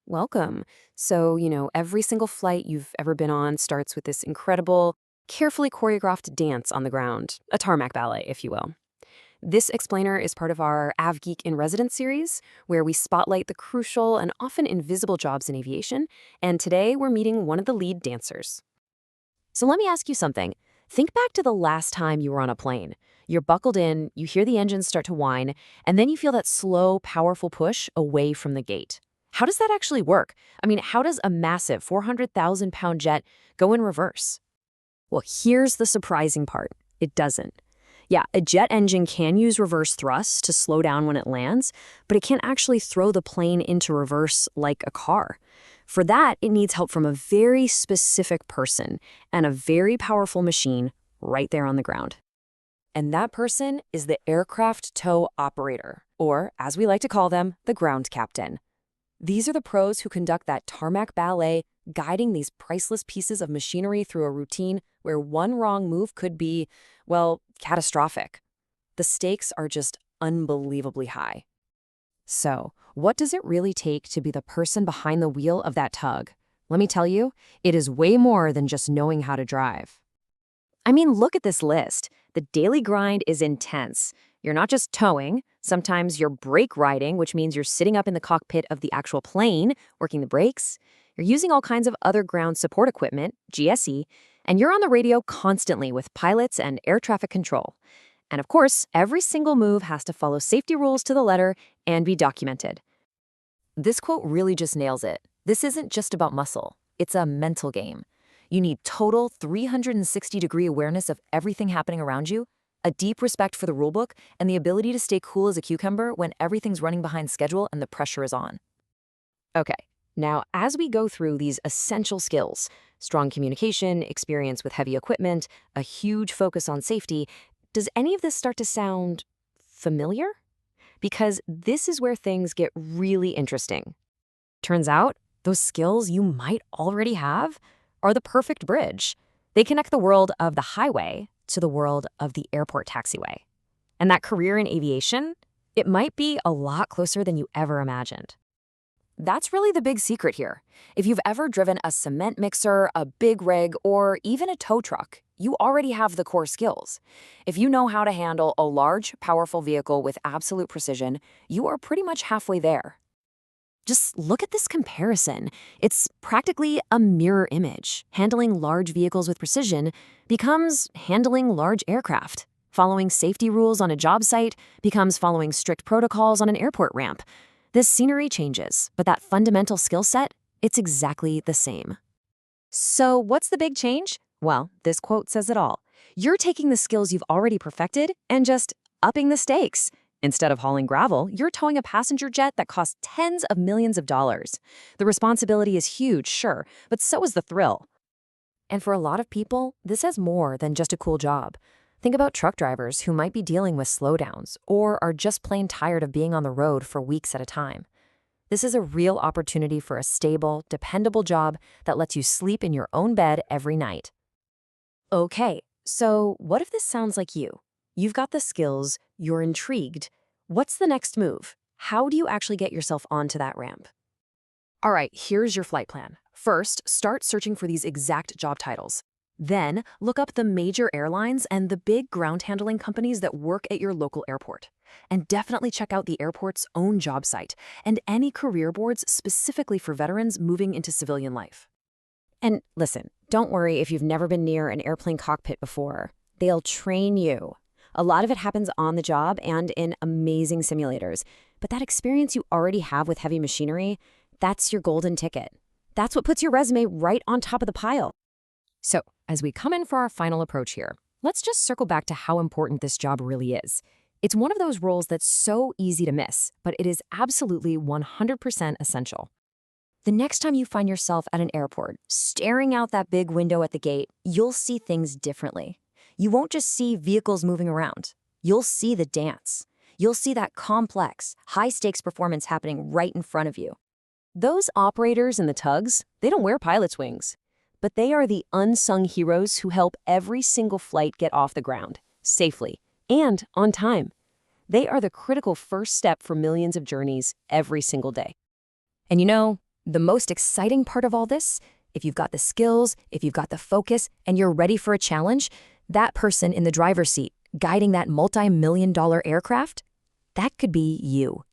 Welcome. Every single flight you've ever been on starts with this incredible, carefully choreographed dance on the ground, a tarmac ballet, if you will. This explainer is part of our AvGeek in Residence series, where we spotlight the crucial and often invisible jobs in aviation, and today we're meeting one of the lead dancers. So let me ask you something. Think back to the last time you were on a plane. You're buckled in, you hear the engines start to whine, and then you feel that slow, powerful push away from the gate. How does that actually work? How does a massive 400,000-pound jet go in reverse? Well, here's the surprising part. It doesn't. Yeah, a jet engine can use reverse thrust to slow down when it lands, but it can't actually throw the plane into reverse like a car. For that, it needs help from a very specific person and a very powerful machine right there on the ground. And that person is the aircraft tow operator, or as we like to call them, the ground captain. These are the pros who conduct that tarmac ballet, guiding these priceless pieces of machinery through a routine where one wrong move could be, well, catastrophic. The stakes are just unbelievably high. So, what does it really take to be the person behind the wheel of that tug? Let me tell you, it is way more than just knowing how to drive. Look at this list. The daily grind is intense. You're not just towing. Sometimes you're brake riding, which means you're sitting up in the cockpit of the actual plane, working the brakes. You're using all kinds of other ground support equipment, GSE, and you're on the radio constantly with pilots and air traffic control. And of course, every single move has to follow safety rules to the letter and be documented. This quote really just nails it. This isn't just about muscle. It's a mental game. You need total 360-degree awareness of everything happening around you, a deep respect for the rulebook, and the ability to stay cool as a cucumber when everything's running behind schedule and the pressure is on. Okay, now as we go through these essential skills, strong communication, experience with heavy equipment, a huge focus on safety, does any of this start to sound familiar? Because this is where things get really interesting. Turns out, those skills you might already have are the perfect bridge. They connect the world of the highway to the world of the airport taxiway. And that career in aviation, it might be a lot closer than you ever imagined. That's really the big secret here. If you've ever driven a cement mixer, a big rig, or even a tow truck, you already have the core skills. If you know how to handle a large, powerful vehicle with absolute precision, you are pretty much halfway there. Just look at this comparison. It's practically a mirror image. Handling large vehicles with precision becomes handling large aircraft. Following safety rules on a job site becomes following strict protocols on an airport ramp. This scenery changes, but that fundamental skill set, it's exactly the same. So what's the big change? Well, this quote says it all. You're taking the skills you've already perfected and just upping the stakes. Instead of hauling gravel, you're towing a passenger jet that costs tens of millions of dollars. The responsibility is huge, sure, but so is the thrill. And for a lot of people, this has more than just a cool job. Think about truck drivers who might be dealing with slowdowns or are just plain tired of being on the road for weeks at a time. This is a real opportunity for a stable, dependable job that lets you sleep in your own bed every night. Okay, so what if this sounds like you? You've got the skills, you're intrigued. What's the next move? How do you actually get yourself onto that ramp? All right, here's your flight plan. First, start searching for these exact job titles. Then, look up the major airlines and the big ground handling companies that work at your local airport. And definitely check out the airport's own job site and any career boards specifically for veterans moving into civilian life. And listen, don't worry if you've never been near an airplane cockpit before. They'll train you. A lot of it happens on the job and in amazing simulators. But that experience you already have with heavy machinery, that's your golden ticket. That's what puts your resume right on top of the pile. So, as we come in for our final approach here, let's just circle back to how important this job really is. It's one of those roles that's so easy to miss, but it is absolutely 100% essential. The next time you find yourself at an airport, staring out that big window at the gate, you'll see things differently. You won't just see vehicles moving around. You'll see the dance. You'll see that complex, high-stakes performance happening right in front of you. Those operators in the tugs, they don't wear pilot's wings, but they are the unsung heroes who help every single flight get off the ground, safely, and on time. They are the critical first step for millions of journeys every single day. And The most exciting part of all this, if you've got the skills, if you've got the focus, and you're ready for a challenge, that person in the driver's seat, guiding that multi-million-dollar aircraft, that could be you.